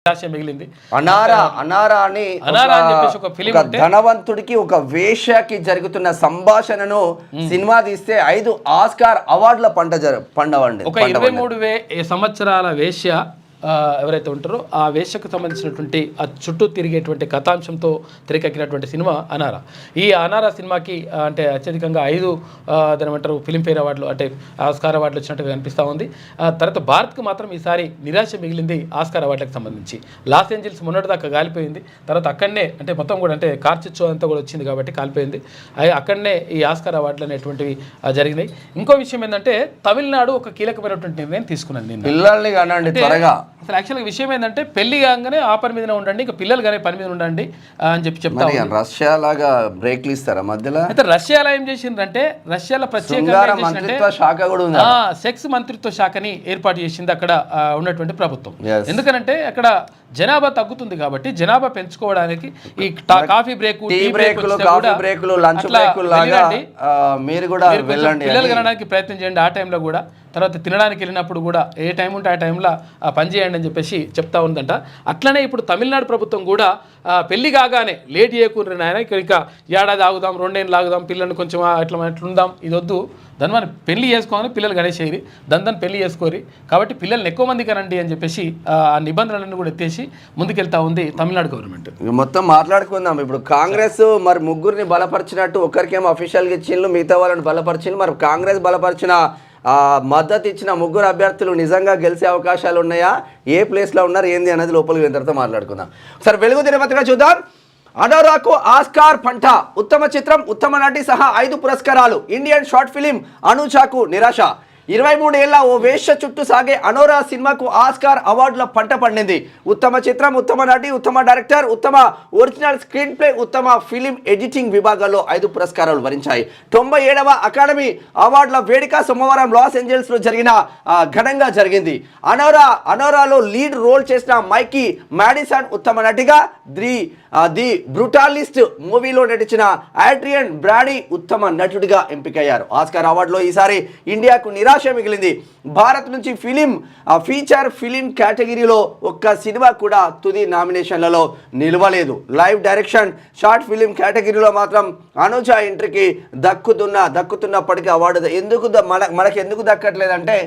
మిగిలింది. అనారా అనారా అని చెప్పేసి ఒక ఫిలిం, ధనవంతుడికి ఒక వేశ్యకి జరుగుతున్న సంభాషణను సినిమా తీస్తే 5 ఆస్కార్ అవార్డుల పండవండి. ఒక 23 సంవత్సరాల వేశ్య ఎవరైతే ఉంటారో ఆ వేశ్యకు సంబంధించినటువంటి ఆ చుట్టూ తిరిగేటువంటి కథాంశంతో తెరకెక్కినటువంటి సినిమా అనారా. ఈ అనారా సినిమాకి అంటే అత్యధికంగా 5 దాని ఏమంటారు ఫిలింఫేర్ అవార్డులు అంటే ఆస్కార్ అవార్డులు వచ్చినట్టుగా కనిపిస్తూ ఉంది. తర్వాత భారత్కు మాత్రం ఈసారి నిరాశ మిగిలింది ఆస్కార్ అవార్డులకు సంబంధించి. లాస్ ఏంజల్స్ మొన్నటిదాకా కాలిపోయింది, తర్వాత అక్కడనే అంటే మొత్తం కూడా అంటే కార్చిచ్చో అంతా కూడా వచ్చింది కాబట్టి కాలిపోయింది. అక్కడనే ఈ ఆస్కార్ అవార్డులు అనేటువంటివి జరిగినాయి. ఇంకో విషయం ఏంటంటే తమిళనాడు ఒక కీలకమైనటువంటి నిర్ణయం తీసుకున్నది. నేను పిల్లల్ని కానండి త్వరగా అసలు యాక్చువల్గా విషయం ఏంటంటే పెళ్లి కాగానే ఆ పని మీదనే ఉండండి, ఇంకా పిల్లలు కానీ పని మీద ఉండండి అని చెప్తా. రష్యా లాగా బ్రేక్లు ఇస్తారా మధ్యలో? అయితే రష్యాలో ఏం చేసిందంటే రష్యాలో ప్రత్యేకంగా సెక్స్ మంత్రిత్వ శాఖని ఏర్పాటు చేసింది అక్కడ ఉన్నటువంటి ప్రభుత్వం. ఎందుకనంటే అక్కడ జనాభా తగ్గుతుంది కాబట్టి జనాభా పెంచుకోవడానికి ఈ కాఫీ బ్రేక్, పిల్లలు కనడానికి ప్రయత్నం చేయండి ఆ టైంలో కూడా. తర్వాత తినడానికి వెళ్ళినప్పుడు కూడా ఏ టైం ఉంటే ఆ టైంలో పని చేయండి అని చెప్పేసి చెప్తా ఉందంట. అట్లనే ఇప్పుడు తమిళనాడు ప్రభుత్వం కూడా పెళ్లి కాగానే లేట్ చేయకూడదు నాయన, ఇంకా ఏడాది ఆగుదాం, 2 ఏళ్ళు ఆగుదాం, పిల్లల్ని కొంచెం ఎట్లుందాం, ఇది వద్దు, దాని మనం పెళ్లి చేసుకోమని పిల్లలు గణేసేది, దాని పెళ్లి చేసుకోరి కాబట్టి పిల్లల్ని ఎక్కువ మంది కనండి అని చెప్పేసి ఆ నిబంధనలను కూడా ఎత్తేసి ముందుకెళ్తా ఉంది తమిళనాడు గవర్నమెంట్. మొత్తం మాట్లాడుకుందాం. ఇప్పుడు కాంగ్రెస్ మరి ముగ్గురిని బలపరిచినట్టు ఒకరికేమో అఫీషియల్గా ఇచ్చిండ్రు, మిగతా వాళ్ళని బలపరిచిండ్రు. మరి కాంగ్రెస్ బలపరిచిన మద్దతు ఇచ్చిన 3 అభ్యర్థులు నిజంగా గెలిచే అవకాశాలు ఉన్నాయా, ఏ ప్లేస్లో ఉన్నారు ఏంది అనేది లోపలికి వెళ్ళిన తర్వాత మాట్లాడుకుందాం. సరే, వెలుగు దినపత్రిక చూద్దాం. అనోరాకు ఆస్కార్ పంట, ఉత్తమ చిత్రం, ఉత్తమ నటి సహా 5 పురస్కారాలు. ఇండియన్ షార్ట్ ఫిలిం అనూచాకు నిరాశ. 23 ఏళ్ల ఓ వేశ్య చుట్టూ సాగే అనోరా సినిమాకు ఆస్కార్ అవార్డుల పంట పండింది. ఉత్తమ చిత్రం, ఉత్తమ నటి, ఉత్తమ డైరెక్టర్, ఉత్తమ ఒరిజినల్ స్క్రీన్ ప్లే, ఉత్తమ ఫిలిం ఎడిటింగ్ విభాగాల్లో 5 పురస్కారాలు వరించాయి. 97వ అకాడమీ అవార్డుల వేడుక సోమవారం లాస్ ఏంజల్స్లో ఘనంగా జరిగింది. అనోరాలో లీడ్ రోల్ చేసిన మైకీ మాడిసన్ ఉత్తమ నటిగా, ది బ్రూటాలిస్ట్ మూవీలో నటించిన ఆడ్రియన్ బ్రాడీ ఉత్తమ నటుడిగా ఎంపికయ్యారు. ఆస్కార్ అవార్డులో ఈసారి ఇండియాకు నిరాశ మిగిలింది. భారత్ నుంచి ఫీచర్ ఫిలిం కేటగిరీలో ఒక్క సినిమా కూడా తుది నామినేషన్లలో నిలవలేదు. లైవ్ డైరెక్షన్, షార్ట్ ఫిలిం కేటగిరీలో మాత్రం అనుజ ఎంట్రీకి దక్కుతున్నప్పటికీ అవార్డు మనకు ఎందుకు దక్కట్లేదంటే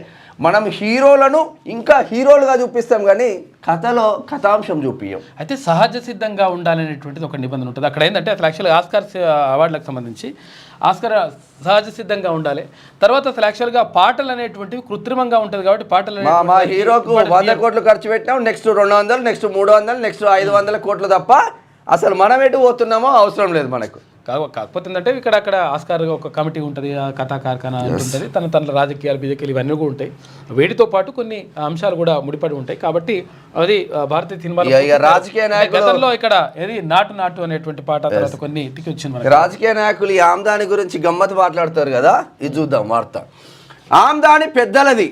మనం హీరోలను ఇంకా హీరోలుగా చూపిస్తాం కానీ కథాంశం చూపించాం. అయితే సహజ సిద్ధంగా ఉండాలనేటువంటిది ఒక నిబంధన ఉంటుంది అక్కడ. ఏంటంటే అసలు యాక్చువల్గా ఆస్కార్ అవార్డులకు సంబంధించి ఆస్కార్ సహజ సిద్ధంగా ఉండాలి. తర్వాత అసలు యాక్చువల్గా పాటలు అనేటువంటివి కృత్రిమంగా ఉంటుంది కాబట్టి పాటలు మా హీరోకు 100 కోట్లు ఖర్చు పెట్టినాం, నెక్స్ట్ 200, నెక్స్ట్ 300, నెక్స్ట్ 500 కోట్లు తప్ప అసలు మనం ఎటు పోతున్నామో అవసరం లేదు మనకు. కాకపోతే ఏంటంటే అక్కడ ఆస్కార్ ఒక కమిటీ ఉంటుంది, కథా కార్ఖానా ఉంటుంది, తన రాజకీయాలు బీజేపీలు ఇవన్నీ కూడా ఉంటాయి. వీటితో పాటు కొన్ని అంశాలు కూడా ముడిపడి ఉంటాయి. కాబట్టి అది భారతీయ సినిమాలో రాజకీయ గతంలో ఇక్కడ ఏది నాటు అనేటువంటి పాట తర్వాత కొన్ని ఎత్తికి వచ్చింది. రాజకీయ నాయకులు ఈ ఆమ్దాని గురించి గమ్మత్తు మాట్లాడతారు కదా, ఇది చూద్దాం వార్త. ఆమ్దాని పెద్దలది,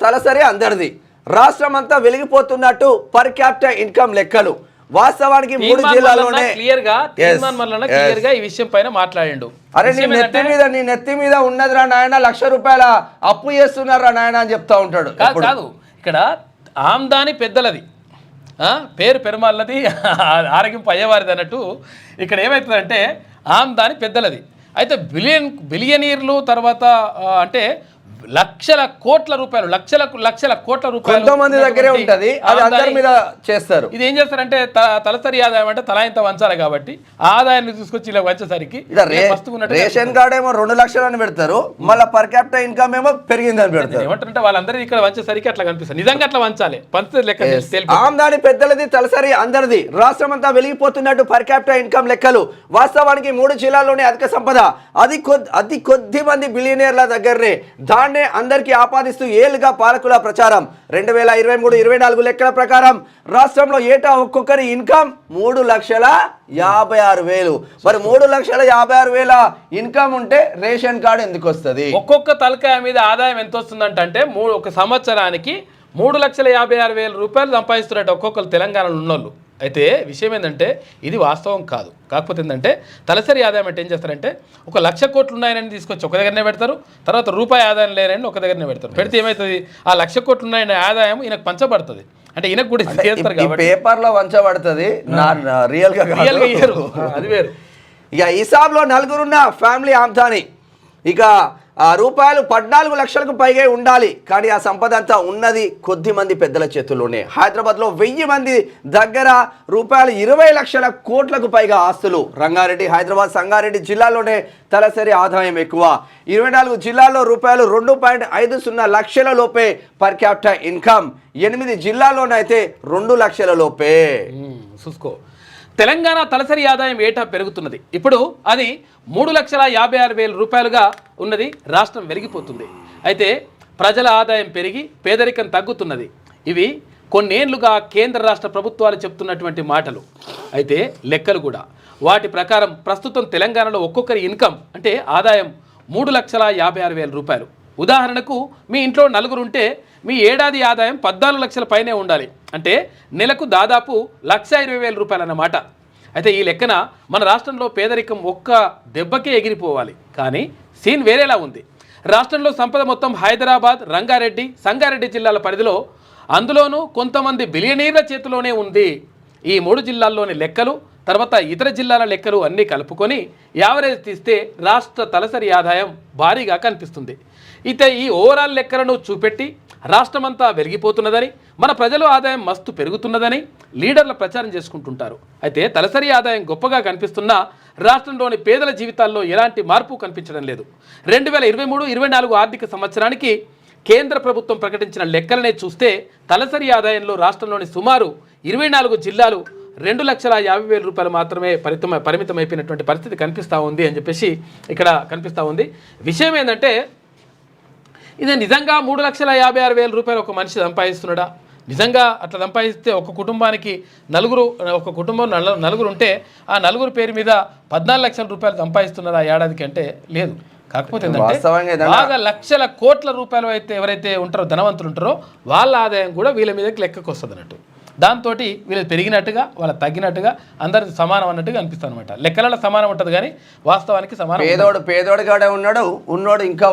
తలసరి అందరిది, రాష్ట్రం అంతా వెలిగిపోతున్నట్టు పర్ క్యాపిటల్ ఇన్కమ్ లెక్కలు. వాస్తవానికి 3 జిల్లాల్లోనే క్లియర్ గా ఈ విషయం పైన మాట్లాడిండు. అరే నీ నెత్తి మీద ఉన్నదిరా నాయన, ₹1,00,000 అప్పు చేస్తున్నారా నాయన అని చెప్తా ఉంటాడు. కాదు, ఇక్కడ ఆమ్దాని పెద్దలది, పేరు పెరుమాళ్ళది, ఆరోగ్యం అయ్యేవారిది అన్నట్టు ఇక్కడ ఏమవుతుందంటే ఆమ్దాని పెద్దలది. అయితే బిలియనీర్లు తర్వాత అంటే లక్షల కోట్ల రూపాయలు కొంతమంది దగ్గరే ఉంటది, అది అందరి మీద చేస్తారు. ఇది ఏం చేస్తారంటే తలసరి ఆదాయం అంటే తలా ఇంత వంచాలి కాబట్టి ఆదాయాన్ని తీసుకొచ్చి ఇలా వంచేసరికి రేషన్ కార్డు ఏమో 2 లక్షలు అని పెడతారు, మళ్ళీ పర్ క్యాపిటల్ ఇన్కమ్ ఏమో పెరిగిందని పెడతారు. ఏమంటారంటే వాళ్ళందరూ ఇక్కడ వంచేసరికి అట్లా కనిపిస్తుంది. నిజంగా అట్లా వంచాలి, పంచే లెక్క. ఆమ్దాని పెద్దలది, తలసరి అందరిది, రాష్ట్రం అంతా వెలిగిపోతున్నట్టు పర్ క్యాపిటల్ ఇన్కమ్ లెక్కలు. వాస్తవానికి 3 జిల్లాల్లోనే అధిక సంపద, అతి కొద్ది మంది బిలియనీర్ల దగ్గరనే, దాన్నే అందరికీ ఆపాదిస్తూ ఏళ్లుగా పాలకుల ప్రచారం. 2023-24 లెక్కల ప్రకారం రాష్ట్రంలో ఏటా ఒక్కొక్కరి ఇన్కమ్ 3,56,000. మరి 3,56,000 ఇన్కమ్ ఉంటే రేషన్ కార్డు ఎందుకు వస్తుంది? ఒక్కొక్క తలకాయ మీద ఆదాయం ఎంత వస్తుందంటే ఒక సంవత్సరానికి 3,56,000 రూపాయలు సంపాదిస్తున్నట్టు ఒక్కొక్కరు తెలంగాణలో ఉన్నోళ్ళు. అయితే విషయం ఏంటంటే ఇది వాస్తవం కాదు. కాకపోతే ఏంటంటే తలసరి ఆదాయం అంటే ఏం చేస్తారంటే 1,00,000 కోట్లు ఉన్నాయని తీసుకొచ్చి ఒక దగ్గరనే పెడతారు, తర్వాత రూపాయి ఆదాయం లేరని ఒక దగ్గరనే పెడతారు. పెడితే ఏమవుతుంది, ఆ 1,00,000 కోట్లు ఉన్నాయని ఆదాయం ఈయనకు పంచబడుతుంది. అంటే ఈయనకు కూడా చేస్తారు కాబట్టి పేపర్లో వంచబడుతుంది, రియల్గా ఇయ్యరు, అది వేరు. ఇక హిసాబ్లో నలుగురున్న ఫ్యామిలీ ఆమ్దాని ఇక రూపాయలు 14 లక్షలకు పైగా ఉండాలి. కానీ ఆ సంపద అంతా ఉన్నది కొద్ది మంది పెద్దల చేతుల్లోనే. హైదరాబాద్లో 1000 మంది దగ్గర రూపాయలు 20 లక్షల కోట్లకు పైగా ఆస్తులు. రంగారెడ్డి, హైదరాబాద్, సంగారెడ్డి జిల్లాలోనే తలసరి ఆదాయం ఎక్కువ. 24 జిల్లాల్లో రూపాయలు 2.50 లక్షల లోపే పర్ క్యాపిటల్ ఇన్కమ్. 8 జిల్లాల్లోనైతే 2 లక్షల లోపే. చూసుకో, తెలంగాణ తలసరి ఆదాయం ఏటా పెరుగుతున్నది. ఇప్పుడు అది 3,56,000 రూపాయలుగా ఉన్నది. రాష్ట్రం వెలిగిపోతుంది. అయితే ప్రజల ఆదాయం పెరిగి పేదరికం తగ్గుతున్నది. ఇవి కొన్నేళ్లుగా కేంద్ర రాష్ట్ర ప్రభుత్వాలు చెప్తున్నటువంటి మాటలు. అయితే లెక్కలు కూడా వాటి ప్రకారం ప్రస్తుతం తెలంగాణలో ఒక్కొక్కరి ఇన్కమ్ అంటే ఆదాయం 3,56,000 రూపాయలు. ఉదాహరణకు మీ ఇంట్లో 4 ఉంటే మీ ఏడాది ఆదాయం 14 లక్షల పైనే ఉండాలి. అంటే నెలకు దాదాపు 1,20,000 రూపాయలు అన్నమాట. అయితే ఈ లెక్కన మన రాష్ట్రంలో పేదరికం ఒక్క దెబ్బకే ఎగిరిపోవాలి. కానీ సీన్ వేరేలా ఉంది. రాష్ట్రంలో సంపద మొత్తం హైదరాబాద్, రంగారెడ్డి, సంగారెడ్డి జిల్లాల పరిధిలో, అందులోనూ కొంతమంది బిలియనీర్ల చేతిలోనే ఉంది. ఈ 3 జిల్లాల్లోని లెక్కలు, తర్వాత ఇతర జిల్లాల లెక్కలు అన్నీ కలుపుకొని యావరేజ్ తీస్తే రాష్ట్ర తలసరి ఆదాయం భారీగా కనిపిస్తుంది. అయితే ఈ ఓవరాల్ లెక్కలను చూపెట్టి రాష్ట్రమంతా వెలిగిపోతున్నదని, మన ప్రజల ఆదాయం మస్తు పెరుగుతున్నదని లీడర్ల ప్రచారం చేసుకుంటుంటారు. అయితే తలసరి ఆదాయం గొప్పగా కనిపిస్తున్నా రాష్ట్రంలోని పేదల జీవితాల్లో ఎలాంటి మార్పు కనిపించడం లేదు. 2023-24 ఆర్థిక సంవత్సరానికి కేంద్ర ప్రభుత్వం ప్రకటించిన లెక్కలనే చూస్తే తలసరి ఆదాయంలో రాష్ట్రంలోని సుమారు 24 జిల్లాలు 2,50,000 రూపాయలు మాత్రమే పరిమితమైపోయినటువంటి పరిస్థితి కనిపిస్తూ ఉంది అని చెప్పేసి ఇక్కడ కనిపిస్తూ ఉంది. విషయం ఏంటంటే ఇది నిజంగా 3,56,000 రూపాయలు ఒక మనిషి సంపాదిస్తున్నాడా? నిజంగా అట్లా సంపాదిస్తే ఒక కుటుంబానికి ఒక కుటుంబం నలుగురు ఉంటే ఆ నలుగురు పేరు మీద 14 లక్షల రూపాయలు సంపాదిస్తున్నారా ఏడాదికి అంటే లేదు. కాకపోతే ఏంటంటే బాగా లక్షల కోట్ల రూపాయలు అయితే ఎవరైతే ఉంటారో ధనవంతులు ఉంటారో వాళ్ళ ఆదాయం కూడా వీళ్ళ మీదకి లెక్కకు వస్తుంది అన్నట్టు. దాంతో వీళ్ళు పెరిగినట్టుగా వాళ్ళ తగ్గినట్టుగా అందరికి సమానం అన్నట్టుగా అనిపిస్తుంది అనమాట. లెక్కలలో సమానం ఉంటుంది కానీ వాస్తవానికి సమానం. పేదోడు కాడే ఉన్నాడు, ఉన్నోడు ఇంకా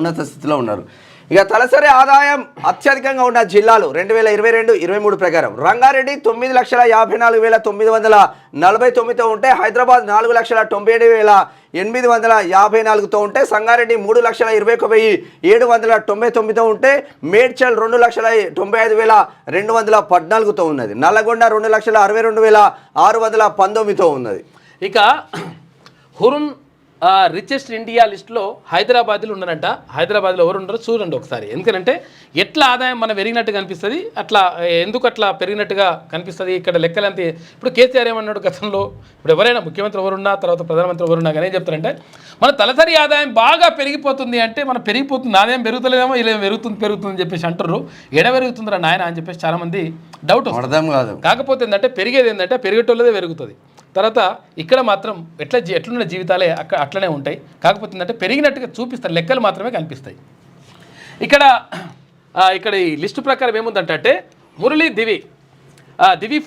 ఉన్నత స్థితిలో ఉన్నారు. ఇక తలసరి ఆదాయం అత్యధికంగా ఉన్న జిల్లాలు 2022-23 ప్రకారం రంగారెడ్డి 9,64,949తో ఉంటే, హైదరాబాద్ 4,97,854తో ఉంటే, సంగారెడ్డి 3,21,799తో ఉంటే, మేడ్చల్ 2,95,214తో ఉన్నది, నల్లగొండ 2,62,619తో ఉన్నది. ఇక హురున్ రిచెస్ట్ ఇండియా లిస్టులో హైదరాబాద్లో ఉన్నారంట. హైదరాబాద్లో ఎవరు ఉండరో చూడండి ఒకసారి. ఎందుకంటే ఎట్లా ఆదాయం మనం పెరిగినట్టుగా కనిపిస్తుంది, అట్లా ఎందుకు అట్లా పెరిగినట్టుగా కనిపిస్తుంది ఇక్కడ లెక్కలంతే. ఇప్పుడు కేసీఆర్ ఏమన్నాడు గతంలో, ఇప్పుడు ఎవరైనా ముఖ్యమంత్రి ఎవరున్నా తర్వాత ప్రధానమంత్రి ఎవరున్నా కానీ ఏం చెప్తారంటే మన తలసరి ఆదాయం బాగా పెరిగిపోతుంది అంటే మనం పెరిగిపోతుంది, ఆదాయం పెరుగుతలేదేమో ఇలా పెరుగుతుంది అని చెప్పేసి అంటారు. ఎడ పెరుగుతుందిరా నాయన అని చెప్పేసి చాలామంది డౌట్ అర్థం కాదు. కాకపోతే ఏంటంటే పెరిగేది ఏంటంటే పెరిగేటోళ్ళదే పెరుగుతుంది. తర్వాత ఇక్కడ మాత్రం ఎట్లున్న జీవితాలే అట్లనే ఉంటాయి. కాకపోతే ఏంటంటే పెరిగినట్టుగా చూపిస్తారు, లెక్కలు మాత్రమే కనిపిస్తాయి. ఇక్కడ ఈ లిస్టు ప్రకారం ఏముందంటే మురళీ దివి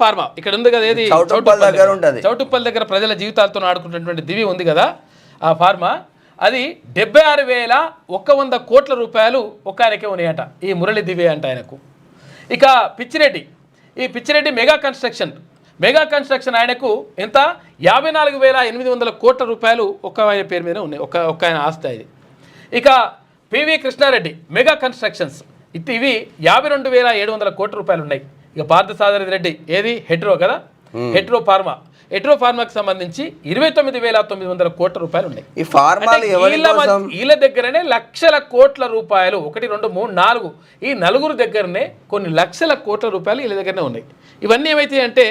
ఫార్మా ఇక్కడ ఉంది కదా, ఏది చౌటుప్పల్ దగ్గర ప్రజల జీవితాలతో ఆడుకున్నటువంటి దివి ఉంది కదా ఆ ఫార్మా, అది 76,100 కోట్ల రూపాయలు ఒక ఆయనకే ఉన్నాయట, ఈ మురళీ దివి అంట ఆయనకు. ఇక ఈ పిచ్చిరెడ్డి మెగా కన్స్ట్రక్షన్ ఆయనకు ఎంత 54,800 కోట్ల రూపాయలు ఒక ఆయన పేరు మీద ఉన్నాయి, ఒక ఆయన ఆస్తి ఇది. ఇక పివి కృష్ణారెడ్డి మెగా కన్స్ట్రక్షన్స్ ఇవి 52,700 కోట్ల రూపాయలు ఉన్నాయి. ఇక పార్థసారథి రెడ్డి ఏది హెట్రో కదా, హెట్రో ఫార్మాకి సంబంధించి 29,900 కోట్ల రూపాయలు ఉన్నాయి. వీళ్ళ దగ్గరనే లక్షల కోట్ల రూపాయలు, 1, 2, 3, 4 ఈ నలుగురు దగ్గరనే కొన్ని లక్షల కోట్ల రూపాయలు వీళ్ళ దగ్గరనే ఉన్నాయి. ఇవన్నీ ఏమైతే అంటే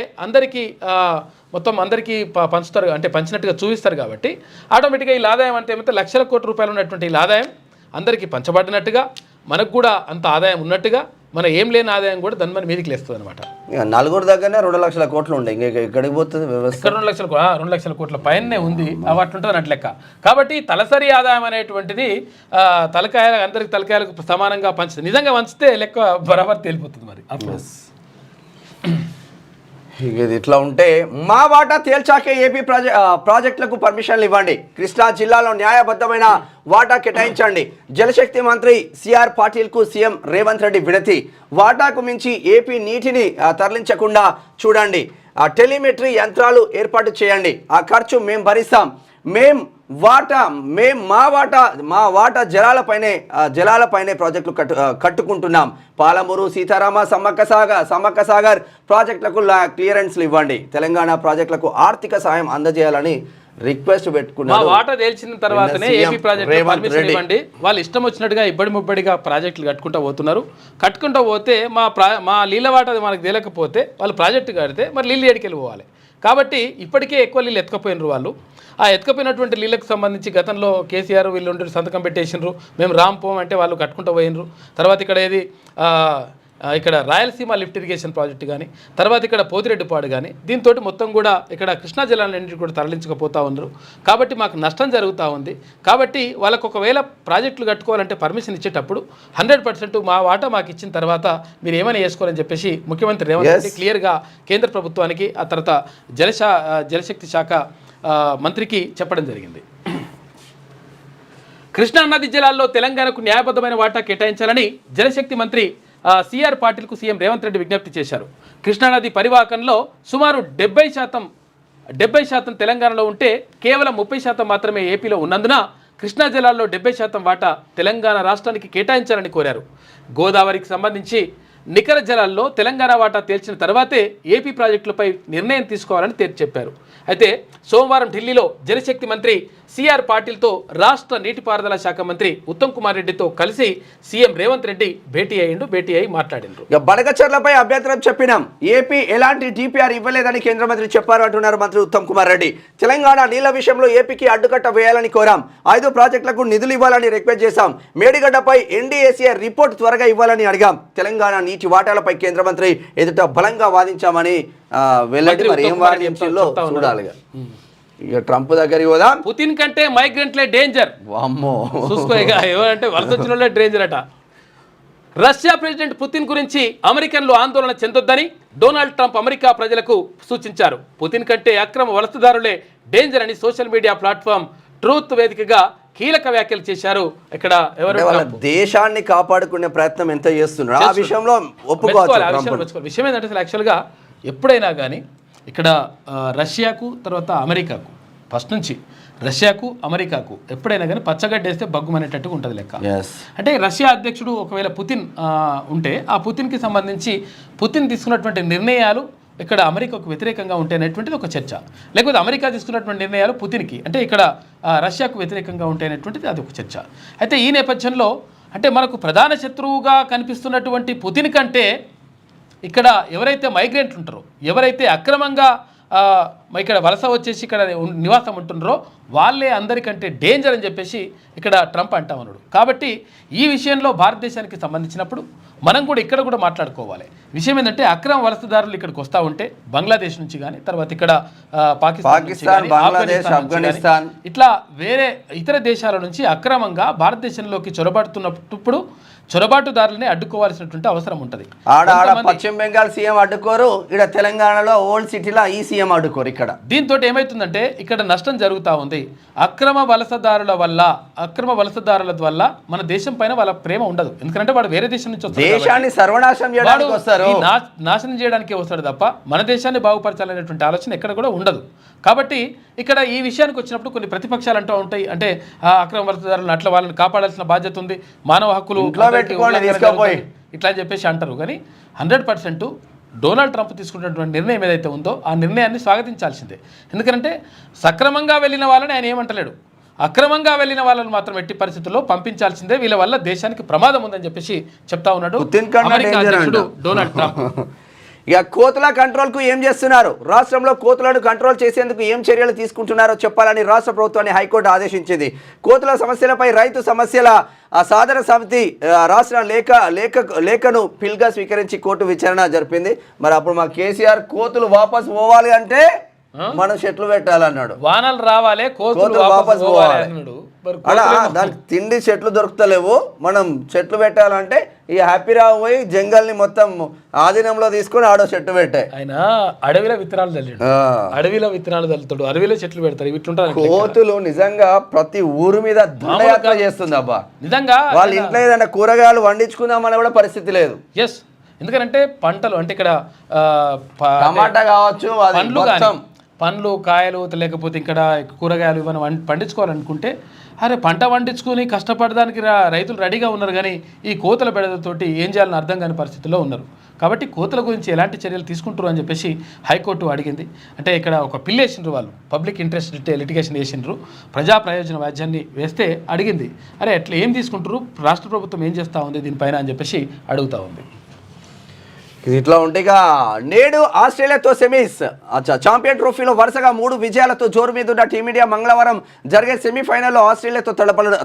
మొత్తం అందరికీ పంచుతారు, అంటే పంచినట్టుగా చూపిస్తారు కాబట్టి ఆటోమేటిక్గా ఈ ఆదాయం అంటే ఏమైతే లక్షల కోట్ల రూపాయలు ఉన్నటువంటి ఈ ఆదాయం అందరికీ పంచబడినట్టుగా, మనకు కూడా అంత ఆదాయం ఉన్నట్టుగా, మన ఏం లేని ఆదాయం కూడా దాని మన మీదకి లేస్తుంది అనమాట. నలుగురు దగ్గరనే 2 లక్షల కోట్లు ఉండే, ఇంకా ఎక్కడికి పోతుంది వ్యవస్థ? 2 లక్షల కోట్ల పైనే ఉంది, అట్లుంటుంది అన్నట్టు లెక్క. కాబట్టి తలసరి ఆదాయం అనేటువంటిది అందరికి తలకాయలకు సమానంగా పంచుతుంది. నిజంగా పంచితే లెక్క బరాబర్ తేలిపోతుంది మరి. ఇది ఇట్లా ఉంటే మా వాటా తేల్చాకే ఏపీ ప్రాజెక్టులకు పర్మిషన్లు ఇవ్వండి. కృష్ణా జిల్లాలో న్యాయబద్ధమైన వాటా కేటాయించండి. జలశక్తి మంత్రి సిఆర్ పాటిల్కు సీఎం రేవంత్ రెడ్డి వినతి. వాటాకు మించి ఏపీ నీటిని తరలించకుండా చూడండి. టెలిమెట్రీ యంత్రాలు ఏర్పాటు చేయండి. ఆ ఖర్చు మేము భరిస్తాం. మా వాటా జలాలపైనే ప్రాజెక్టులు కట్టుకుంటున్నాం. పాలమూరు, సీతారామ, సమ్మక్క సాగర్ ప్రాజెక్టులకు క్లియరెన్స్లు ఇవ్వండి. తెలంగాణ ప్రాజెక్టులకు ఆర్థిక సాయం అందజేయాలని రిక్వెస్ట్ పెట్టుకున్నారు. వాటా తేల్చిన తర్వాతనే ఏపీ ప్రాజెక్టు పర్మిషన్ ఇవ్వండి. వాళ్ళు ఇష్టం వచ్చినట్టుగా ముబ్బడిగా ప్రాజెక్టులు కట్టుకుంటూ పోతే మా నీళ్ళ వాటా మనకు తేలకపోతే వాళ్ళు ప్రాజెక్టు కడితే మరి నీళ్ళు ఏడికెళ్ళి పోవాలి. కాబట్టి ఇప్పటికే ఎక్కువ నీళ్ళు ఎత్తుకపోయినారు వాళ్ళు. ఆ ఎత్తుకపోయినటువంటి నీళ్ళకు సంబంధించి గతంలో కేసీఆర్ వీళ్ళు ఉండి సంతకం పెట్టేసినారు. మేము రాంపోం అంటే వాళ్ళు కట్టుకుంటూ పోయినరు. తర్వాత ఇక్కడ రాయలసీమ లిఫ్ట్ ఇరిగేషన్ ప్రాజెక్టు కానీ, తర్వాత ఇక్కడ పోతిరెడ్డిపాడు కానీ, దీంతో మొత్తం కూడా ఇక్కడ కృష్ణా జలాలన్నింటినీ కూడా తరలించకపోతూ ఉన్నారు. కాబట్టి మాకు నష్టం జరుగుతూ ఉంది. కాబట్టి వాళ్ళకు ఒకవేళ ప్రాజెక్టులు కట్టుకోవాలంటే పర్మిషన్ ఇచ్చేటప్పుడు 100% మా వాటా మాకు ఇచ్చిన తర్వాత మీరు ఏమైనా చేసుకోవాలని చెప్పేసి ముఖ్యమంత్రి రేవంత్ రెడ్డి క్లియర్గా కేంద్ర ప్రభుత్వానికి, ఆ తర్వాత జలశక్తి శాఖ మంత్రికి చెప్పడం జరిగింది. కృష్ణా నది జలాల్లో తెలంగాణకు న్యాయబద్ధమైన వాటా కేటాయించాలని జలశక్తి మంత్రి సిఆర్ పాటిల్కు సీఎం రేవంత్ రెడ్డి విజ్ఞప్తి చేశారు. కృష్ణానది పరివాహకంలో సుమారు 70% తెలంగాణలో ఉంటే కేవలం 30% మాత్రమే ఏపీలో ఉన్నందున కృష్ణా జలాల్లో 70% వాటా తెలంగాణ రాష్ట్రానికి కేటాయించాలని కోరారు. గోదావరికి సంబంధించి నికర జలాల్లో తెలంగాణ వాటా తేల్చిన తర్వాతే ఏపీ ప్రాజెక్టులపై నిర్ణయం తీసుకోవాలని తేల్చి చెప్పారు. అయితే సోమవారం ఢిల్లీలో జలశక్తి మంత్రి సిఆర్ పాటిల్తో రాష్ట్ర నీటిపారుదల శాఖ మంత్రి ఉత్తమ్ కుమార్ రెడ్డితో కలిసి సీఎం రేవంత్ రెడ్డి భేటీ అయి మాట్లాడిండ్రు. బనకచర్లపై అభ్యంతరం చెప్పినాం. ఏపీ ఎలాంటి డిపిఆర్ ఇవ్వలేదని కేంద్ర మంత్రి చెప్పారు అంటున్నారు మంత్రి ఉత్తమ్ కుమార్ రెడ్డి. తెలంగాణ నీళ్ల విషయంలో ఏపీకి అడ్డుకట్ట వేయాలని కోరాం. 5 ప్రాజెక్టులకు నిధులు ఇవ్వాలని రిక్వెస్ట్ చేశాం. మేడిగడ్డపై ఎన్డీఏసీఆర్ రిపోర్ట్ త్వరగా ఇవ్వాలని అడిగాం. తెలంగాణ నీటి వాటాలపై కేంద్ర మంత్రి ఎదుట బలంగా వాదించామని వెళ్ళండి. మరి ఏం వాదించిందో చూడాలి. ఇక ట్రంప్ దగ్గరికి పోదా. పుతిన్ కంటే మైగ్రెంట్లే డేంజర్. అమ్మో ఏమంటే వలస వచ్చిన డేంజర్ అట. రష్యా ప్రెసిడెంట్ పుతిన్ గురించి అమెరికన్లు ఆందోళన చెందొద్దని డొనాల్డ్ ట్రంప్ అమెరికా ప్రజలకు సూచించారు. పుతిన్ కంటే అక్రమ వలసదారులే డేంజర్ అని సోషల్ మీడియా ప్లాట్ఫామ్ ట్రూత్ వేదికగా కీలక వ్యాఖ్యలు చేశారు. ఇక్కడ దేశాన్ని కాపాడుకునే ప్రయత్నం ఎంత చేస్తున్నారు ఆ విషయంలో ఒప్పుకోవాలి. విషయం ఏంటంటే అసలు యాక్చువల్గా ఎప్పుడైనా కానీ ఇక్కడ రష్యాకు తర్వాత అమెరికాకు ఫస్ట్ నుంచి రష్యాకు అమెరికాకు ఎప్పుడైనా కానీ పచ్చగడ్డేస్తే బగ్గుమనేటట్టుగా ఉంటుంది లెక్క. అంటే రష్యా అధ్యక్షుడు ఒకవేళ పుతిన్ ఉంటే ఆ పుతిన్కి సంబంధించి పుతిన్ తీసుకున్నటువంటి నిర్ణయాలు ఇక్కడ అమెరికాకు వ్యతిరేకంగా ఉంటేనేటువంటిది ఒక చర్చ. లేకపోతే అమెరికా తీసుకున్నటువంటి నిర్ణయాలు పుతిన్కి అంటే ఇక్కడ రష్యాకు వ్యతిరేకంగా ఉంటేనేటువంటిది అది ఒక చర్చ. అయితే ఈ నేపథ్యంలో అంటే మనకు ప్రధాన శత్రువుగా కనిపిస్తున్నటువంటి పుతిన్ కంటే ఇక్కడ ఎవరైతే మైగ్రెంట్లు ఉంటారో, ఎవరైతే అక్రమంగా ఇక్కడ వలస వచ్చేసి ఇక్కడ నివాసం ఉంటున్నారో వాళ్ళే అందరికంటే డేంజర్ అని చెప్పేసి ఇక్కడ ట్రంప్ అంటా ఉన్నాడు. కాబట్టి ఈ విషయంలో భారతదేశానికి సంబంధించినప్పుడు మనం కూడా ఇక్కడ కూడా మాట్లాడుకోవాలి. విషయం ఏంటంటే అక్రమ వలసదారులు ఇక్కడికి వస్తూ ఉంటే బంగ్లాదేశ్ నుంచి కానీ తర్వాత ఇక్కడ పాకిస్తాన్, బంగ్లాదేశ్, ఆఫ్ఘనిస్తాన్ ఇట్లా వేరే ఇతర దేశాల నుంచి అక్రమంగా భారతదేశంలోకి చొరబడుతున్నప్పుడు చొరబాటుదారులని అడ్డుకోవాల్సినటువంటి అవసరం ఉంటుంది. పశ్చిమ బెంగాల్ సీఎం అడ్డుకోరు, ఇక్కడ తెలంగాణలో ఓల్డ్ సిటీలో ఈ సీఎం అడ్డుకోరు. ఇక్కడ దీంతో ఏమైతుందంటే ఇక్కడ నష్టం జరుగుతూ ఉంది. అక్రమ వలసదారుల వల్ల మన దేశం పైన వాళ్ళ ప్రేమ ఉండదు. ఎందుకంటే వాడు వేరే దేశం నుంచి వస్తాడు, దేశాన్ని సర్వనాశనం చేయడానికి వస్తారు, నాశనం చేయడానికే వస్తాడు తప్ప మన దేశాన్ని బాగుపరచాలనేటువంటి ఆలోచన ఎక్కడ కూడా ఉండదు. కాబట్టి ఇక్కడ ఈ విషయానికి వచ్చినప్పుడు కొన్ని ప్రతిపక్షాలు అంటూ ఉంటాయి, అంటే అక్రమ వలసదారులను అట్లా వాళ్ళని కాపాడాల్సిన బాధ్యత ఉంది, మానవ హక్కులు ఇట్లా అని చెప్పేసి అంటారు. కానీ 100% డొనాల్డ్ ట్రంప్ తీసుకున్నటువంటి నిర్ణయం ఏదైతే ఉందో ఆ నిర్ణయాన్ని స్వాగతించాల్సిందే. ఎందుకంటే సక్రమంగా వెళ్ళిన వాళ్ళని ఆయన ఏమంటలేడు, అక్రమంగా వెళ్ళిన వాళ్ళని మాత్రం ఎట్టి పరిస్థితుల్లో పంపించాల్సిందే, వీళ్ళ వల్ల దేశానికి ప్రమాదం ఉందని చెప్పేసి చెప్తా ఉన్నాడు అమెరికా అధ్యక్షుడు డొనాల్డ్ ట్రంప్. ఇక కోతుల కంట్రోల్కు ఏం చేస్తున్నారు, రాష్ట్రంలో కోతులను కంట్రోల్ చేసేందుకు ఏం చర్యలు తీసుకుంటున్నారో చెప్పాలని రాష్ట్ర ప్రభుత్వాన్ని హైకోర్టు ఆదేశించింది. కోతుల సమస్యలపై రైతు సమస్యల సాధన సమితి రాష్ట్ర లేఖను పిల్గా స్వీకరించి కోర్టు విచారణ జరిపింది. మరి అప్పుడు మా కేసీఆర్ కోతులు వాపస్ పోవాలి అంటే మనం చెట్లు పెట్టాలన్నాడు, వానలు రావాలి, కోతులు వాపస్ పోవాలి అన్నాడు. దానికి తిండి చెట్లు దొరుకుతలేవు, మనం చెట్లు పెట్టాలంటే ఈ హ్యాపీరావు పోయి జంగల్ని మొత్తం ఆధీనంలో తీసుకొని ఆడో చెట్టు పెట్టే. ఆయన అడవిలో విత్తనాలు చల్లాడు, అడవిలో విత్తనాలు చల్లుతాడు, అడవిలో చెట్లు పెడతాడు. ఇట్లుంటారు కోతులు నిజంగా ప్రతి ఊరు మీద దండయాత్ర చేస్తుంది అబ్బా. నిజంగా వాళ్ళ ఇంట్లో ఏదైనా కూరగాయలు వండించుకుందామని కూడా పరిస్థితి లేదు. ఎస్, ఎందుకంటే పంటలు అంటే ఇక్కడ టమాటా కావచ్చు, పండ్లు కానీ పండ్లు కాయలు లేకపోతే ఇక్కడ కూరగాయలు ఇవన్నీ పండించుకోవాలనుకుంటే అరే పంట పండించుకొని కష్టపడడానికి రైతులు రెడీగా ఉన్నారు, కానీ ఈ కోతల బెడదతోటి ఏం చేయాలని అర్థం కాని పరిస్థితిలో ఉన్నారు. కాబట్టి కోతల గురించి ఎలాంటి చర్యలు తీసుకుంటారు అని చెప్పేసి హైకోర్టు అడిగింది. అంటే ఇక్కడ ఒక పిల్ వేసిండ్రు వాళ్ళు, పబ్లిక్ ఇంట్రెస్ట్ లిటిగేషన్ వేసిండ్రు, ప్రజా ప్రయోజన వ్యాజ్యాన్ని వేస్తే అడిగింది అరే ఎట్లా ఏం తీసుకుంటారు, రాష్ట్ర ప్రభుత్వం ఏం చేస్తూ ఉంది దీనిపైన అని చెప్పేసి అడుగుతూ ఉంది. ఇట్లా ఉంటే ఇక నేడు ఆస్ట్రేలియాతో సెమీస్ ఛాంపియన్ ట్రోఫీలో వరుసగా 3 విజయాలతో జోరు మీద ఉన్న టీమిండియా మంగళవారం జరిగే సెమీఫైనల్లో ఆస్ట్రేలియాతో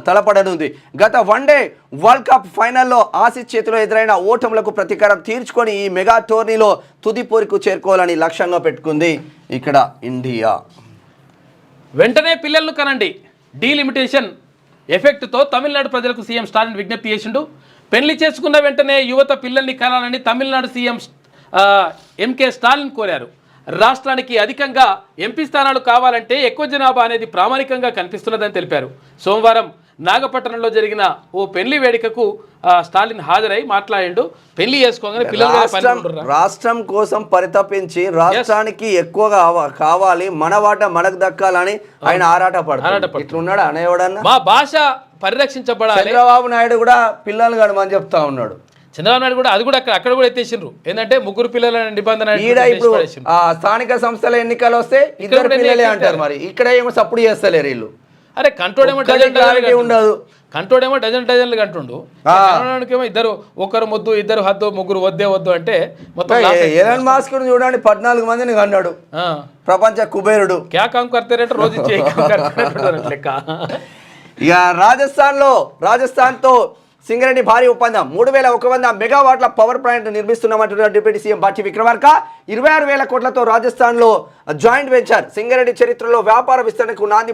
తలపడనుంది. గత వన్డే వరల్డ్ కప్ ఫైనల్లో ఆసీస్ చేతిలో ఎదురైన ఓటములకు ప్రతీకారం తీర్చుకొని ఈ మెగా టోర్నీలో తుది పోరుకు చేరుకోవాలని లక్ష్యంగా పెట్టుకుంది ఇక్కడ ఇండియా. వెంటనే పిల్లలను కనండి, డీలిమిటేషన్ ఎఫెక్ట్తో తమిళనాడు ప్రజలకు సీఎం స్టాలిన్ విజ్ఞప్తి చేసిండు. పెళ్లి చేసుకున్న వెంటనే యువత పిల్లల్ని కనాలని తమిళనాడు సీఎం ఎంకే స్టాలిన్ కోరారు. రాష్ట్రానికి అధికంగా ఎంపీ స్థానాలు కావాలంటే ఎక్కువ జనాభా అనేది ప్రామాణికంగా కనిపిస్తున్నదని తెలిపారు. సోమవారం నాగపట్టణంలో జరిగిన ఓ పెళ్లి వేడుకకు స్టాలిన్ హాజరై మాట్లాడిండు. పెళ్లి చేసుకోగానే పిల్లలు రాష్ట్రం కోసం పరితపించి రాష్ట్రానికి ఎక్కువగా కావాలి, మన వాట మనకు దక్కాలని ఆయన ఆరాటపడతాడు. ఇట్లున్నాడు అనేవాడన్నా మా భాష పరిరక్షించబడాలి. చంద్రబాబు నాయుడు కూడా పిల్లలు కడమని చెప్తా ఉన్నాడు. చంద్రబాబు నాయుడు కూడా అది కూడా అక్కడ కూడా ఎత్తేసిండ్రు. ఏంటంటే 3 పిల్లల నిబంధన. ఇప్పుడు స్థానిక సంస్థల ఎన్నికలు వస్తే 2 పిల్లలే అంటారు, మరి ఇక్కడ ఏమో సపోర్ట్ చేస్తలేరు వీళ్ళు. అరే కంట్రోడేమో ఉండదు, కంట్రోడేమో డజన్లు కంటుండు, ఏమో ఇద్దరు ఒకరు ముద్దు ఇద్దరు హద్దు ముగ్గురు వద్దే వద్దు అంటే మొత్తం. ఎలాన్ మాస్క్ చూడండి 14 మందిని కన్నాడు, ప్రపంచ కుబేరుడు. క్యా కామ్ కర్తేరంటే రోజు లెక్క. ఇక రాజస్థాన్తో సింగరేణి భారీ ఒప్పందం 3100 మెగావాట్ల పవర్ ప్లాంట్ నిర్మిస్తున్నామంటున్నారు డిప్యూటీ సీఎం బట్టి విక్రమార్క. 26,000 కోట్లతో రాజస్థాన్లో జాయింట్ వెంచర్ సింగరేణి చరిత్రలో వ్యాపార విస్తరణకు నాంది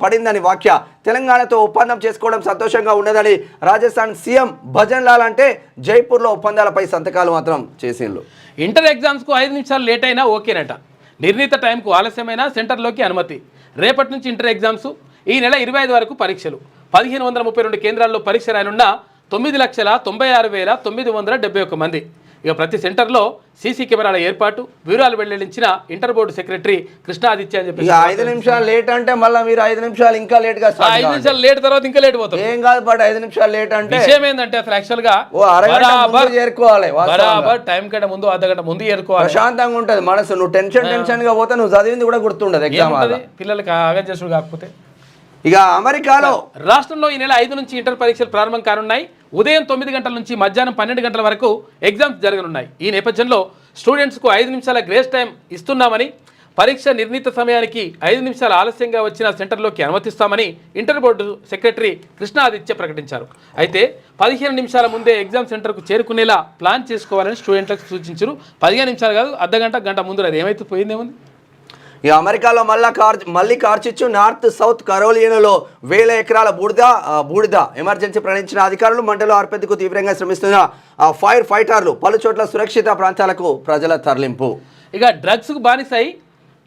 పడిందని వ్యాఖ్య. తెలంగాణతో ఒప్పందం చేసుకోవడం సంతోషంగా ఉన్నదని రాజస్థాన్ సీఎం భజన్ లాల్ అంటే జైపూర్లో ఒప్పందాలపై సంతకాలు మాత్రం చేసిండ్రు. ఇంటర్ ఎగ్జామ్స్కు 5 నిమిషాలు లేట్ అయినా ఓకేనట, నిర్ణీత టైంకు ఆలస్యమైన సెంటర్లోకి అనుమతి. రేపటి నుంచి ఇంటర్ ఎగ్జామ్స్, ఈ నెల 25 వరకు పరీక్షలు. 1532 కేంద్రాల్లో పరీక్ష రాయనున్న 9,96,971 మంది. ఇక ప్రతి సెంటర్లో సీసీ కెమెరాల ఏర్పాటు, వివరాలు వెల్లడించిన ఇంటర్ బోర్డు సెక్రటరీ కృష్ణాదిత్య అని చెప్పి. 5 నిమిషాలు లేట్ అంటే మళ్ళీ మీరు 5 నిమిషాలు ఇంకా లేట్ గా 5 నిమిషాలు లేట్ తర్వాత ఇంకా లేట్ పోతుంది. ఏం కాదు, బట్ 5 నిమిషాలు లేట్ అంటే విషయం ఏంటంటే అసలు యాక్చువల్ గా చేరుకోవాలి, బరాబర్ టైం కంటే ముందు అర్ధగంట ముందు చేరుకోవాలి. ప్రశాంతంగా ఉంటది మనసు. నువ్వు టెన్షన్ గా పోతే నువ్వు చదివింది కూడా గుర్తుండదు ఎగ్జామ్. పిల్లలకి ఆగం చేసుడు కాకపోతే. ఇక అమెరికాలో రాష్ట్రంలో ఈ నెల 5 నుంచి ఇంటర్ పరీక్షలు ప్రారంభం కానున్నాయి. ఉదయం 9 గంటల నుంచి మధ్యాహ్నం 12 గంటల వరకు ఎగ్జామ్స్ జరగనున్నాయి. ఈ నేపథ్యంలో స్టూడెంట్స్కు 5 నిమిషాల గ్రేస్ టైం ఇస్తున్నామని, పరీక్ష నిర్ణీత సమయానికి 5 నిమిషాలు ఆలస్యంగా వచ్చిన సెంటర్లోకి అనుమతిస్తామని ఇంటర్ బోర్డు సెక్రటరీ కృష్ణాదిత్య ప్రకటించారు. అయితే 15 నిమిషాల ముందే ఎగ్జామ్ సెంటర్కు చేరుకునేలా ప్లాన్ చేసుకోవాలని స్టూడెంట్లకు సూచించారు. 15 నిమిషాలు కాదు, గంట ముందు అది ఏమైతే పోయిందేముంది. ఈ అమెరికాలో మళ్ళీ కార్చిచ్చు. నార్త్ సౌత్ కరోలినాలో 1000 ఎకరాల బూడిద ఎమర్జెన్సీ ప్రకటించిన అధికారులు. మంటలు ఆర్పేందుకు తీవ్రంగా శ్రమిస్తున్న ఫైర్ ఫైటర్లు. పలు చోట్ల సురక్షిత ప్రాంతాలకు ప్రజల తరలింపు. ఇక డ్రగ్స్కు బానిసై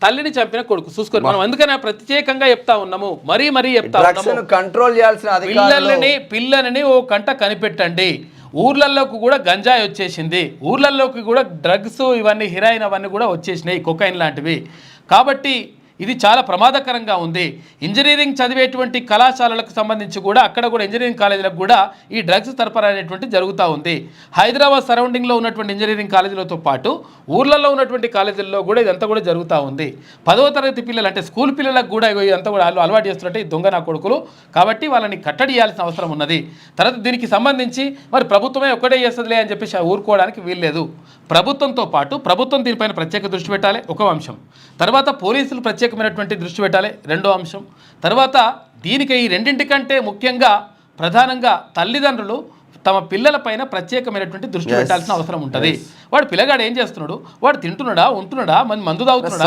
తల్లిని చంపిన కొడుకు చూసుకొని మనం అందుకనే ప్రత్యేకంగా చెప్తా ఉన్నాము, మరీ చెప్తా ఉన్నాము, కంట్రోల్ చేయాల్సిన పిల్లలని ఓ కంట కనిపెట్టండి. ఊర్లలోకి కూడా గంజాయి వచ్చేసింది, ఊర్లలోకి కూడా డ్రగ్స్ ఇవన్నీ హిరాయిన్ అవన్నీ కూడా వచ్చేసినాయి, కొకైన్ లాంటివి. కాబట్టి ఇది చాలా ప్రమాదకరంగా ఉంది. ఇంజనీరింగ్ చదివేటువంటి కళాశాలలకు సంబంధించి కూడా అక్కడ కూడా ఇంజనీరింగ్ కాలేజీలకు కూడా ఈ డ్రగ్స్ సరఫరా అనేటువంటి జరుగుతూ ఉంది. హైదరాబాద్ సరౌండింగ్లో ఉన్నటువంటి ఇంజనీరింగ్ కాలేజీలతో పాటు ఊర్లలో ఉన్నటువంటి కాలేజీల్లో కూడా ఇదంతా కూడా జరుగుతూ ఉంది. 10వ తరగతి పిల్లలు అంటే స్కూల్ పిల్లలకు కూడా ఇదంతా కూడా అలవాటు చేస్తున్నట్టు ఈ దొంగ నా కొడుకులు. కాబట్టి వాళ్ళని కట్టడియాల్సిన అవసరం ఉన్నది. తర్వాత దీనికి సంబంధించి మరి ప్రభుత్వమే ఒక్కటే చేస్తుందిలే అని చెప్పేసి ఊరుకోవడానికి వీల్లేదు. ప్రభుత్వంతో పాటు ప్రభుత్వం దీనిపైన ప్రత్యేక దృష్టి పెట్టాలి, ఒక అంశం. తర్వాత పోలీసులు ప్రత్యేకమైనటువంటి దృష్టి పెట్టాలి, రెండో అంశం. తర్వాత దీనికి ఈ రెండింటికంటే ముఖ్యంగా ప్రధానంగా తల్లిదండ్రులు తమ పిల్లలపైన ప్రత్యేకమైనటువంటి దృష్టి పెట్టాల్సిన అవసరం ఉంటుంది. వాడు పిల్లగాడు ఏం చేస్తున్నాడు, వాడు తింటున్నాడా, ఉంటున్నాడా, మందు తాగుతున్నాడా,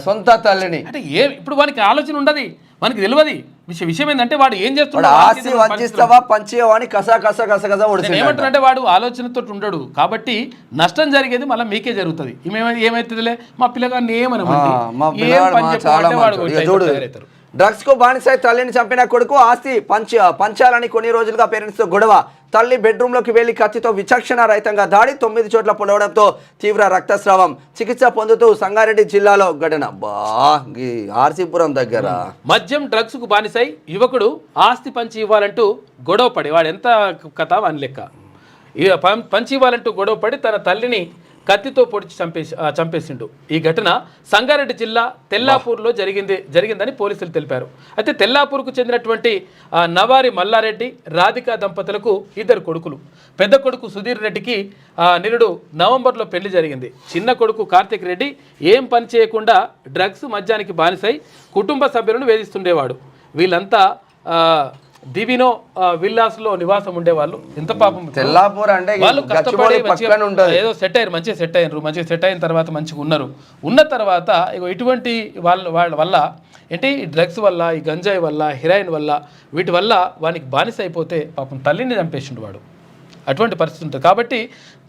సొంత తల్లిని అంటే ఇప్పుడు వానికి ఆలోచన ఉండదు, మనకి తెలియదు. విషయం ఏంటంటే వాడు ఏం వాడు చేస్తున్నాడు ఆస్తి వంచిస్తావా పంచేవా అని కసా ఒడిసి ఏమంటారంటే వాడు ఆలోచనతో ఉండడు కాబట్టి నష్టం జరిగేది మళ్ళీ మీకే జరుగుతుంది ఏమైతుందిలే మా పిల్లగాన్ని ఏమనమండి డ్రగ్స్ కు బానిసై తల్లిని చంపిన కొడుకు ఆస్తి పంచాలని కొన్ని రోజులుగా పేరెంట్స్ తో గొడవ. తల్లి బెడ్రూమ్ లోకి వెళ్లి కత్తితో విచక్షణ రహితంగా దాడి, 9 చోట్ల పొడవడంతో తీవ్ర రక్తస్రావం. చికిత్స పొందుతూ సంగారెడ్డి జిల్లాలో ఘటన. ఆర్సీపురం దగ్గర మద్యం డ్రగ్స్ కు బానిసై యువకుడు ఆస్తి పంచి ఇవ్వాలంటూ గొడవ పడి వాడు ఎంత కథ అని లెక్క పంచి ఇవ్వాలంటూ గొడవ పడి తన తల్లిని కత్తితో పొడిచి చంపేసిండు. ఈ ఘటన సంగారెడ్డి జిల్లా తెల్లాపూర్లో జరిగిందని పోలీసులు తెలిపారు. అయితే తెల్లాపూర్కు చెందినటువంటి నవారి మల్లారెడ్డి రాధికా దంపతులకు 2 కొడుకులు. పెద్ద కొడుకు సుధీర్ రెడ్డికి నిరుడు నవంబర్లో పెళ్లి జరిగింది. చిన్న కొడుకు కార్తిక్ రెడ్డి ఏం పని చేయకుండా డ్రగ్స్ మద్యానికి బానిసై కుటుంబ సభ్యులను వేధిస్తుండేవాడు. వీళ్ళంతా దివినో విల్లాస్లో నివాసం ఉండేవాళ్ళు. ఎంత పాపం తెల్లాపూర్ అంటే వాళ్ళు కష్టపడి ఏదో మంచిగా సెట్ అయిన తర్వాత మంచిగా ఉన్న తర్వాత ఇటువంటి వాళ్ళ వల్ల ఏంటి ఈ డ్రగ్స్ వల్ల, ఈ గంజాయి వల్ల, హెరాయిన్ వల్ల, వీటి వల్ల వానికి బానిస అయిపోతే పాపం తల్లిని చంపేసిండు వాడు. అటువంటి పరిస్థితి ఉంటుంది కాబట్టి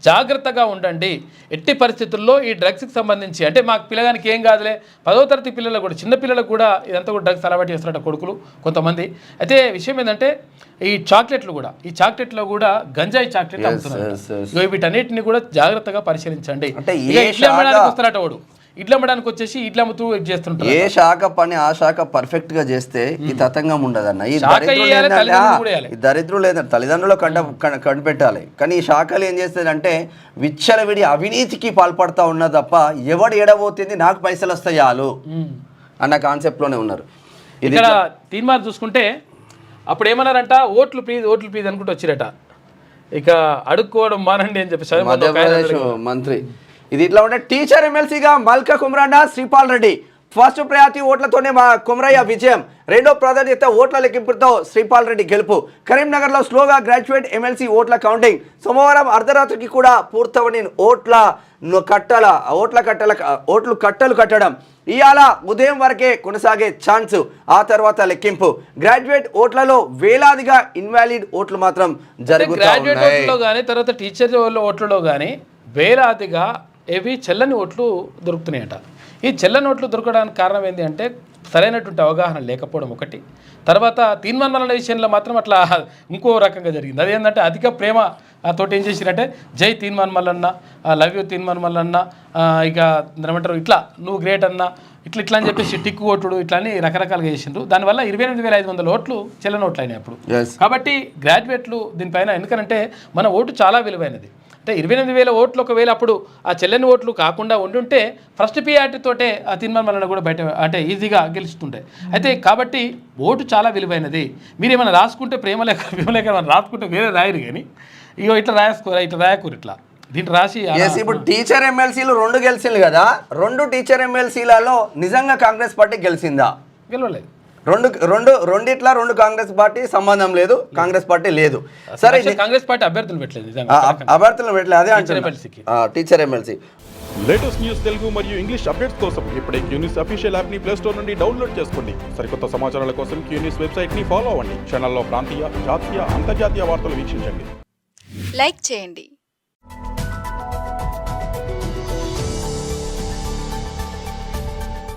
జాగ్రత్తగా ఉండండి. ఎట్టి పరిస్థితుల్లో ఈ డ్రగ్స్కి సంబంధించి అంటే మాకు పిల్లగానికి ఏం కాదులే 10వ తరగతి పిల్లలకు కూడా చిన్న పిల్లలకు కూడా ఇదంతా కూడా డ్రగ్స్ అలవాటు చేస్తున్నట్టు కొడుకులు కొంతమంది. అయితే విషయం ఏంటంటే ఈ చాక్లెట్లో కూడా గంజాయి చాక్లెట్ అమ్ముతున్నారు. వీటన్నిటిని కూడా జాగ్రత్తగా పరిశీలించండి. వస్తారట వాడు ఇడ్లు అమ్మడానికి వచ్చేసి ఇడ్లు అమ్ముతూ చేస్తుంటారు. ఏ శాఖ పని ఆ శాఖ పర్ఫెక్ట్ గా చేస్తే ఈ తతంగం ఉండదన్న. ఈ దరిద్రులు లేదంటే తల్లిదండ్రులు కనిపెట్టాలి. కానీ ఈ శాఖలు ఏం చేస్తుందంటే విచ్చలవిడి అవినీతికి పాల్పడతా ఉన్నా తప్ప ఎవడు ఎడబోతుంది నాకు పైసలు వస్తాయాలు అన్న కాన్సెప్ట్ లోనే ఉన్నారు. ఇక్కడ తీర్మానం చూసుకుంటే అప్పుడు ఏమన్నారంట ఓట్లు ప్లీజ్ అనుకుంటూ వచ్చిరట. ఇక అడుక్కోవడం మానండి అని చెప్పి మధ్యప్రదేశ్ మంత్రి. ఇది ఇట్లా ఉంటే టీచర్ ఎమ్మెల్సీగా మల్కా కుమ్రాండ శ్రీపాల్ రెడ్డి ఫస్ట్ ప్రయారిటీ ఓట్లతోనే మా కుమరయ్య విజయం. రెండో ప్రాధాన్యత ఓట్ల లెక్కింపుతో శ్రీపాల్ రెడ్డి గెలుపు. కరీంనగర్లో స్లోగా గ్రాడ్యుయేట్ ఎమ్మెల్సీ ఓట్ల కౌంటింగ్. సోమవారం అర్ధరాత్రికి కూడా పూర్తవని ఓట్లు కట్టలు కట్టడం. ఇవాళ ఉదయం వరకే కొనసాగే ఛాన్స్. ఆ తర్వాత లెక్కింపు. గ్రాడ్యుయేట్ ఓట్లలో వేలాదిగా ఇన్వాలిడ్ ఓట్లు మాత్రం జరుగుతాయి. తర్వాత టీచర్ ఓట్లలో కానీ వేలాదిగా చెల్లని ఓట్లు దొరుకుతున్నాయట. ఈ చెల్లని ఓట్లు దొరకడానికి కారణం ఏంటి అంటే సరైనటువంటి అవగాహన లేకపోవడం ఒకటి. తర్వాత తీర్మానాల విషయంలో మాత్రం అట్లా ఇంకో రకంగా జరిగింది. అదేంటంటే అధిక ప్రేమ తోటి ఏం చేసిరంటే జై తీర్మాన్ మల్లన్న, లవ్ యూ తీర్మాన్ మల్లన్న, ఇక ఏమంటారు ఇట్లా నువ్వు గ్రేట్ అన్న, ఇట్లా అని చెప్పేసి టిక్కు ఓట్లు ఇట్లా అని రకరకాలుగా చేసిండ్రు. దానివల్ల 28,500 ఓట్లు చెల్లని ఓట్లు అయినాయి అప్పుడు. కాబట్టి గ్రాడ్యుయేట్లు దీనిపైన ఎందుకంటే మన ఓటు చాలా విలువైనది. అంటే 28,000 ఓట్లు ఒకవేళ అప్పుడు ఆ చెల్లని ఓట్లు కాకుండా ఉండుంటే ఫస్ట్ పిఆర్టీతోటే ఆ తీర్మానం వలన కూడా బయట అంటే ఈజీగా గెలుస్తుండే. అయితే కాబట్టి ఓటు చాలా విలువైనది. మీరు ఏమైనా రాసుకుంటే ప్రేమలేఖ రాసుకుంటే వేరే రాయరు కానీ ఇగో ఇట్లా రాయకూరు ఇట్లా దీంట్లో రాసి. ఇప్పుడు టీచర్ ఎమ్మెల్సీలు 2 గెలిచింది కదా, 2 టీచర్ ఎమ్మెల్సీలలో నిజంగా కాంగ్రెస్ పార్టీ గెలిచిందా? గెలవలేదు. రెండిట్లా 2 కాంగ్రెస్ పార్టీ సంబంధం లేదు, కాంగ్రెస్ పార్టీ లేదు. సరే కాంగ్రెస్ పార్టీ అభ్యర్థులు పెట్టలేదు. అదే teacher MLC. Latest news Telugu మరియు ఇంగ్లీష్ అప్డేట్స్ కోసం ఇప్పుడే క్యూన్యూస్ అఫీషియల్ యాప్ ని ప్లే స్టోర్ నుండి డౌన్లోడ్ చేసుకోండి. సరికొత్త సమాచారాల కోసం క్యూన్యూస్ వెబ్సైట్ ని ఫాలో అవ్వండి. ఛానల్లో ప్రాంతీయ, జాతీయ, అంతర్జాతీయ వార్తలు వీక్షించండి. లైక్ చేయండి,